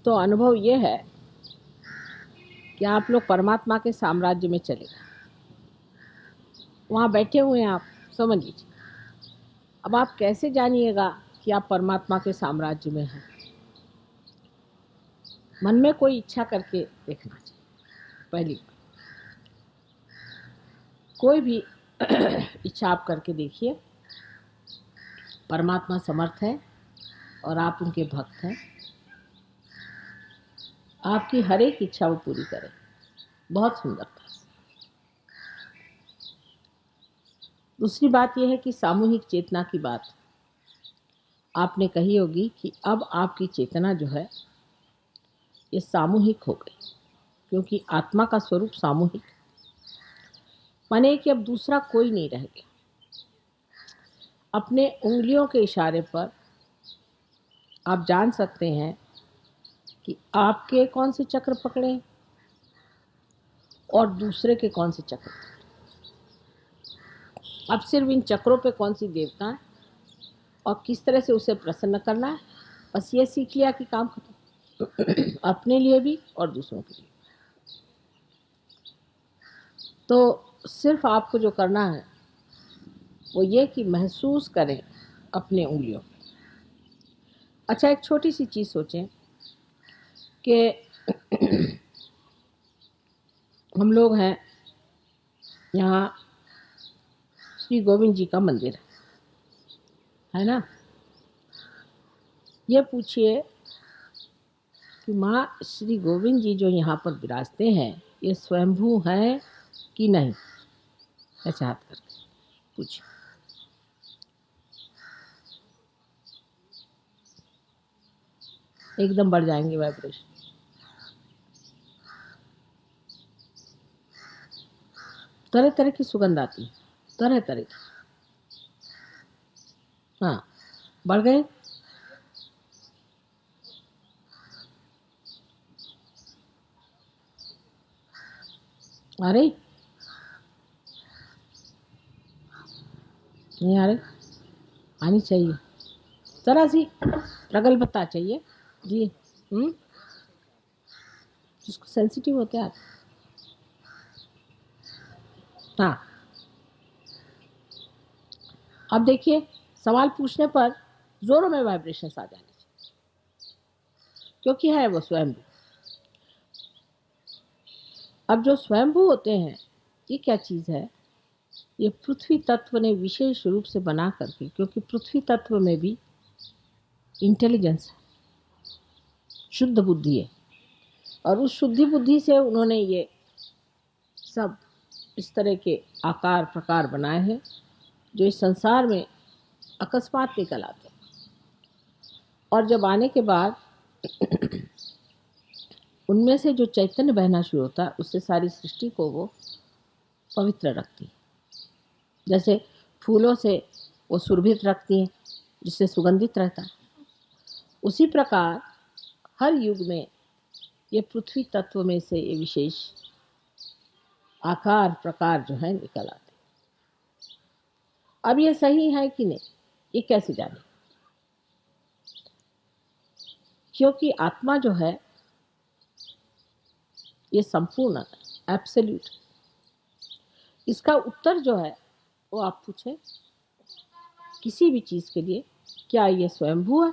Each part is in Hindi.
तो अनुभव ये है कि आप लोग परमात्मा के साम्राज्य में चले गए, वहाँ बैठे हुए हैं आप, समझ लीजिए। अब आप कैसे जानिएगा कि आप परमात्मा के साम्राज्य में हैं? मन में कोई इच्छा करके देखना चाहिए। पहली बात, कोई भी इच्छा आप करके देखिए। परमात्मा समर्थ है और आप उनके भक्त हैं। आपकी हर एक इच्छा वो पूरी करें। बहुत सुंदर था। दूसरी बात यह है कि सामूहिक चेतना की बात आपने कही होगी कि अब आपकी चेतना जो है ये सामूहिक हो गई, क्योंकि आत्मा का स्वरूप सामूहिक, माने कि अब दूसरा कोई नहीं रह गया। अपने उंगलियों के इशारे पर आप जान सकते हैं कि आपके कौन से चक्र पकड़े और दूसरे के कौन से चक्र। अब सिर्फ इन चक्रों पे कौन सी देवता है और किस तरह से उसे प्रसन्न करना है, बस ये सीख लिया कि काम खत्म। अपने लिए भी और दूसरों के लिए। तो सिर्फ आपको जो करना है वो ये कि महसूस करें अपने उंगलियों में। अच्छा, एक छोटी सी चीज़ सोचें कि हम लोग हैं यहाँ, श्री गोविंद जी का मंदिर है ना। ये पूछिए कि माँ श्री गोविंद जी जो यहाँ पर विराजते हैं ये स्वयंभू हैं कि नहीं? ऐसे हाथ करके पूछिए। एकदम बढ़ जाएंगे वाइब्रेशन। तरह तरह की सुगंध आती है, तरह तरह की। हाँ, बढ़ गए। अरे नहीं आ रहे, आनी चाहिए। जरा सी प्रगल्भता चाहिए जी। जिसको सेंसिटिव होते हैं। हाँ, अब देखिए, सवाल पूछने पर जोरों में वाइब्रेशंस आ जाने चाहिए, क्योंकि है वो स्वयंभू। अब जो स्वयंभू होते हैं ये क्या चीज़ है? ये पृथ्वी तत्व ने विशेष रूप से बना करके, क्योंकि पृथ्वी तत्व में भी इंटेलिजेंस है, शुद्ध बुद्धि है, और उस शुद्धि बुद्धि से उन्होंने ये सब इस तरह के आकार प्रकार बनाए हैं जो इस संसार में अकस्मात निकल आते हैं। और जब आने के बाद उनमें से जो चैतन्य बहना शुरू होता है उससे सारी सृष्टि को वो पवित्र रखती है। जैसे फूलों से वो सुरभित रखती हैं जिससे सुगंधित रहता है, उसी प्रकार हर युग में ये पृथ्वी तत्व में से ये विशेष आकार प्रकार जो है निकल आते हैं। अब ये सही है कि नहीं, ये कैसे जाने? क्योंकि आत्मा जो है ये संपूर्ण एब्सोल्यूट। इसका उत्तर जो है वो आप पूछें किसी भी चीज के लिए, क्या ये स्वयंभू है?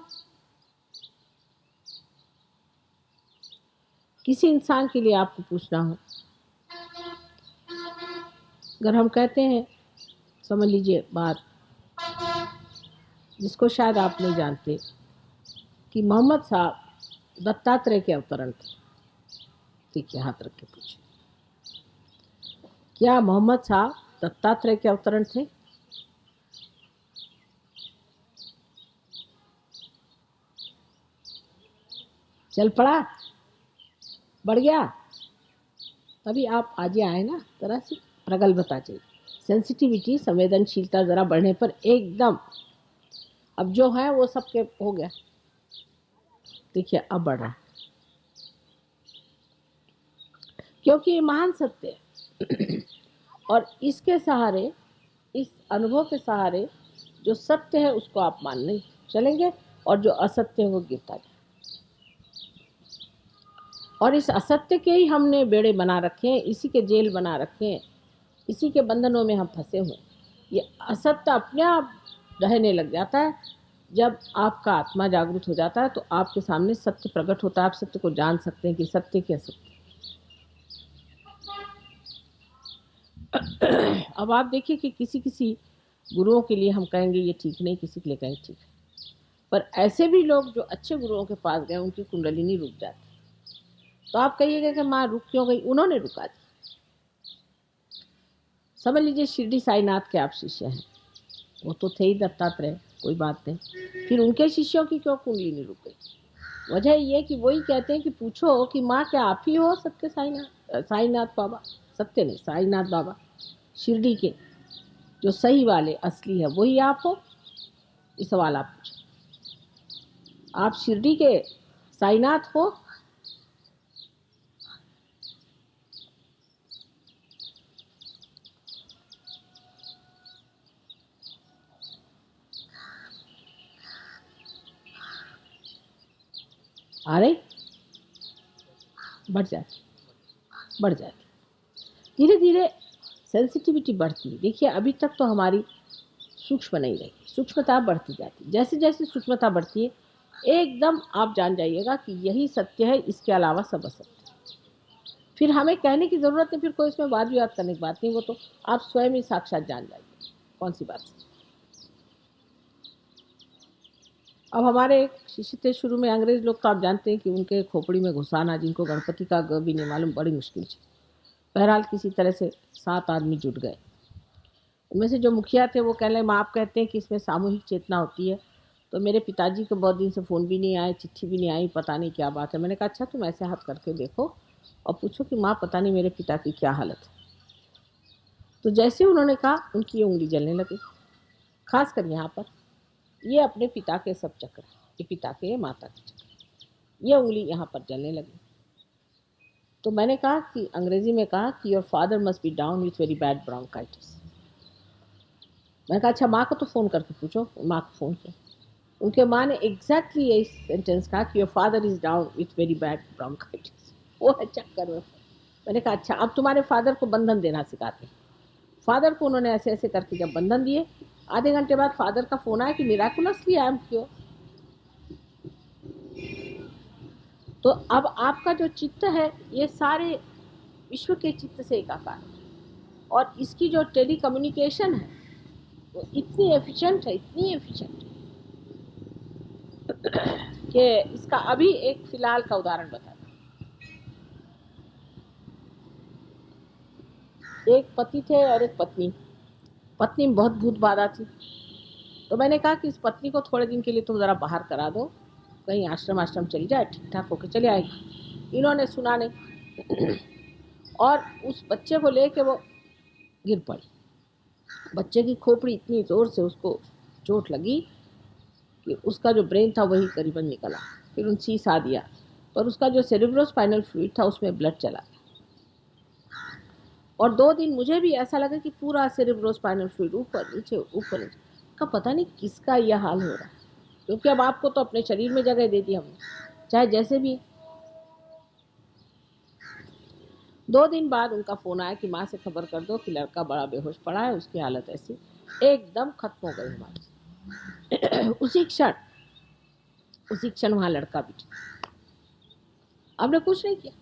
किसी इंसान के लिए आपको पूछना हो, अगर हम कहते हैं, समझ लीजिए बात जिसको शायद आप नहीं जानते, कि मोहम्मद साहब दत्तात्रेय के अवतरण थे। ठीक है, हाथ रख के पूछिए, क्या मोहम्मद साहब दत्तात्रेय के अवतरण थे? चल पड़ा, बढ़ गया। तभी आप आज आए ना, तरह से प्रगल्भता चाहिए, सेंसिटिविटी, संवेदनशीलता जरा बढ़ने पर एकदम अब जो है वो सबके हो गया। देखिए अब बढ़ रहा है, क्योंकि ये महान सत्य है। और इसके सहारे, इस अनुभव के सहारे जो सत्य है उसको आप मानने चलेंगे और जो असत्य है वो गिरता जाए। और इस असत्य के ही हमने बेड़े बना रखे हैं, इसी के जेल बना रखे हैं, इसी के बंधनों में हम फंसे हुए। ये असत्य अपने आप रहने लग जाता है। जब आपका आत्मा जागृत हो जाता है तो आपके सामने सत्य प्रकट होता है, आप सत्य को जान सकते हैं कि सत्य क्या सत्य। अब आप देखिए कि किसी किसी गुरुओं के लिए हम कहेंगे ये ठीक नहीं, किसी के लिए कहेंगे ठीक है, पर ऐसे भी लोग जो अच्छे गुरुओं के पास गए उनकी कुंडलिनी रुक जाती। तो आप कहिएगा कि माँ रुक क्यों गई? उन्होंने रुका दी। समझ लीजिए शिरडी साईनाथ के आप शिष्य हैं, वो तो थे ही दत्तात्रेय, कोई बात नहीं, फिर उनके शिष्यों की क्यों कुंडलिनी रुक गई? वजह ये कि वही कहते हैं कि पूछो कि माँ क्या आप ही हो सत्य साईनाथ, साईनाथ बाबा, सत्य नहीं साईनाथ बाबा, शिरडी के जो सही वाले असली है वही आप हो? ये सवाल आप पूछो। आप शिरडी के साईनाथ हो? आ रही? बढ़ जाती, बढ़ जाती, धीरे धीरे सेंसिटिविटी बढ़ती है। देखिए अभी तक तो हमारी सूक्ष्म नहीं रही, सूक्ष्मता बढ़ती जाती, जैसे जैसे सूक्ष्मता बढ़ती है एकदम आप जान जाइएगा कि यही सत्य है, इसके अलावा सब असत्य। फिर हमें कहने की ज़रूरत नहीं, फिर कोई इसमें वाद विवाद करने की बात नहीं, वो तो आप स्वयं ही साक्षात जान जाइए कौन सी बात है। अब हमारे एक शिष्य थे शुरू में, अंग्रेज लोग तो आप जानते हैं कि उनके खोपड़ी में घुसाना, जिनको गणपति का ग भी नहीं मालूम, बड़ी मुश्किल थी। बहरहाल किसी तरह से 7 आदमी जुट गए। उनमें से जो मुखिया थे वो कह रहे माँ आप कहते हैं कि इसमें सामूहिक चेतना होती है, तो मेरे पिताजी को बहुत दिन से फ़ोन भी नहीं आए, चिट्ठी भी नहीं आई, पता नहीं क्या बात है। मैंने कहा अच्छा तुम ऐसे हाथ करके देखो और पूछो कि माँ पता नहीं मेरे पिता की क्या हालत है। तो जैसे उन्होंने कहा उनकी उंगली जलने लगी, खासकर यहाँ पर। ये अपने पिता के सब चक्र, ये पिता के ये माता के चक्र, ये उंगली यहाँ पर जलने लगी। तो मैंने कहा कि अंग्रेजी में कहा कि your father must be down with very bad bronchitis. मैंने कहा अच्छा माँ को तो फ़ोन करके पूछो। माँ को फ़ोन किया, उनके माँ ने एग्जैक्टली यही सेंटेंस कहा कि your father is down with very bad bronchitis. वो है चक्कर में। मैंने कहा अच्छा अब तुम्हारे फादर को बंधन देना सिखाते हैं। फादर को उन्होंने ऐसे ऐसे करके जब बंधन दिए, आधे घंटे बाद फादर का फ़ोन आया कि मिराकुलसली आई एम क्योर। तो अब आपका जो चित्त है ये सारे विश्व के चित्त से एकाकार है, और इसकी जो टेली कम्युनिकेशन है वो इतनी एफिशिएंट है, इतनी एफिशिएंट कि इसका अभी एक फिलहाल का उदाहरण बताता हूँ। एक पति थे और एक पत्नी। पत्नी में बहुत भूत बाधा थी, तो मैंने कहा कि इस पत्नी को थोड़े दिन के लिए तुम ज़रा बाहर करा दो, कहीं आश्रम चली जाए, ठीक ठाक होकर चले आएगी। इन्होंने सुना नहीं और उस बच्चे को लेके वो गिर पड़ी। बच्चे की खोपड़ी इतनी ज़ोर से उसको चोट लगी कि उसका जो ब्रेन था वही करीबन निकला। फिर उन सीसा दिया, पर उसका जो सेरेब्रोस्पाइनल फ्लूइड था उसमें ब्लड चला गया। और 2 दिन मुझे भी ऐसा लगा कि पूरा सेरेब्रोस्पाइनल फ्लूइड ऊपर नीचे ऊपर नीचे का, पता नहीं किसका यह हाल हो रहा है, क्योंकि अब आपको तो अपने शरीर में जगह दे दी हमने, चाहे जैसे भी। 2 दिन बाद उनका फ़ोन आया कि माँ से खबर कर दो कि लड़का बड़ा बेहोश पड़ा है, उसकी हालत ऐसी। एकदम खत्म हो गई हमारी। उसी क्षण वहाँ लड़का भी ठीक। आपने कुछ नहीं किया,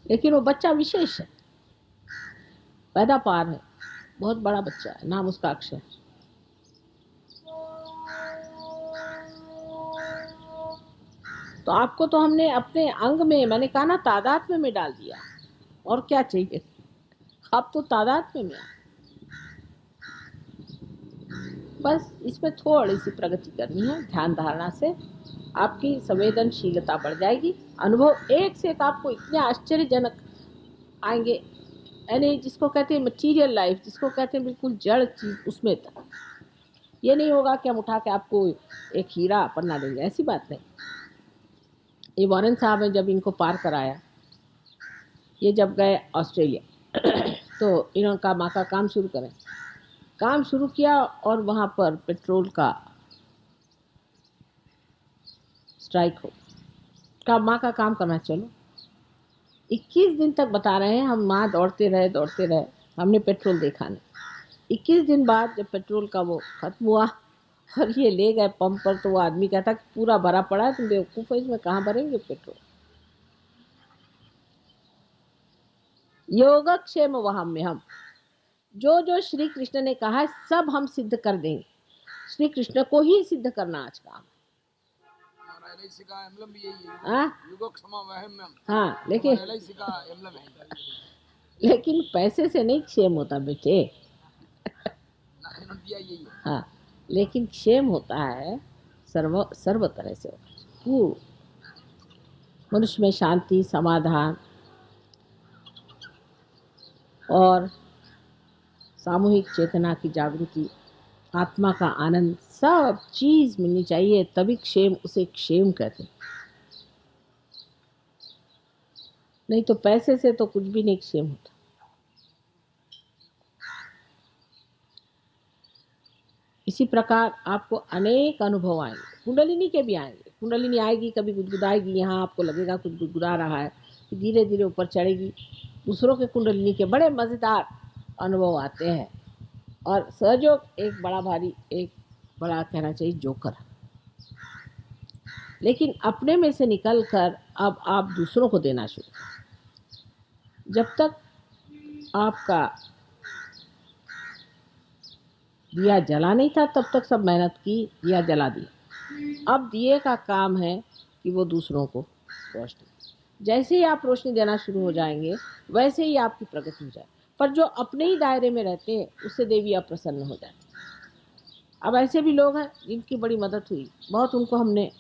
लेकिन वो बच्चा विशेष है, पैदा पार है, बहुत बड़ा बच्चा है, नाम उसका अक्षय। तो आपको तो हमने अपने अंग में, मैंने कहा ना तादात्म्य में डाल दिया, और क्या चाहिए? आप तो तादात्म्य में। बस इसमें थोड़ी सी प्रगति करनी है, ध्यान धारणा से आपकी संवेदनशीलता बढ़ जाएगी। अनुभव एक से एक आपको इतने आश्चर्यजनक आएंगे, यानी जिसको कहते हैं मटीरियल लाइफ, जिसको कहते हैं बिल्कुल जड़ चीज़, उसमें तक। ये नहीं होगा कि हम उठा के आपको एक हीरा पन्ना देंगे, ऐसी बात नहीं। ये वॉरेन साहब हैं, जब इनको पार कराया, ये जब गए ऑस्ट्रेलिया तो इन्होंने कहा माँ का काम शुरू करें। काम शुरू किया और वहाँ पर पेट्रोल का स्ट्राइक हो। का माँ का काम करना, चलो 21 दिन तक बता रहे हैं हम, माँ दौड़ते रहे, हमने पेट्रोल देखा नहीं। 21 दिन बाद जब पेट्रोल का वो खत्म हुआ और ये ले गए पंप पर, तो वो आदमी कहता कि पूरा भरा पड़ा है, तुम बेवकूफ़ हो, इसमें कहाँ भरेंगे पेट्रोल। योगक्षेम वहम में हम जो जो श्री कृष्ण ने कहा है सब हम सिद्ध कर देंगे। श्री कृष्ण को ही सिद्ध करना आज काम। हाँ, लेकिन पैसे से नहीं क्षेम होता बेटे। हाँ, लेकिन क्षेम होता है सर्व तरह से। मनुष्य में शांति, समाधान और सामूहिक चेतना की जागृति, आत्मा का आनंद, सब चीज मिलनी चाहिए, तभी क्षेम, उसे क्षेम कहते हैं। नहीं तो पैसे से तो कुछ भी नहीं क्षेम होता। इसी प्रकार आपको अनेक अनुभव आएंगे, कुंडलिनी के भी आएंगे। कुंडलिनी आएगी, कभी गुदगुदाएगी, यहाँ आपको लगेगा कुछ गुदगुदा रहा है, फिर धीरे धीरे ऊपर चढ़ेगी। दूसरों के कुंडलिनी के बड़े मज़ेदार अनुभव आते हैं। और सहयोग एक बड़ा भारी, एक बड़ा कहना चाहिए जोकर। लेकिन अपने में से निकल कर अब आप दूसरों को देना शुरू करें। जब तक आपका दिया जला नहीं था तब तक सब मेहनत की, दिया जला दिया। अब दिए का काम है कि वो दूसरों को रोशनी। जैसे ही आप रोशनी देना शुरू हो जाएंगे वैसे ही आपकी प्रगति हो जाए। पर जो अपने ही दायरे में रहते हैं उससे देवी अप्रसन्न हो जाती। अब ऐसे भी लोग हैं जिनकी बड़ी मदद हुई, बहुत उनको हमने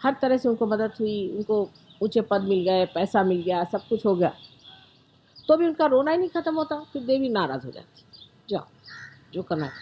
हर तरह से उनको मदद हुई, उनको ऊंचे पद मिल गए, पैसा मिल गया, सब कुछ हो गया, तो भी उनका रोना ही नहीं खत्म होता। फिर देवी नाराज हो जाती, जाओ जो करना है।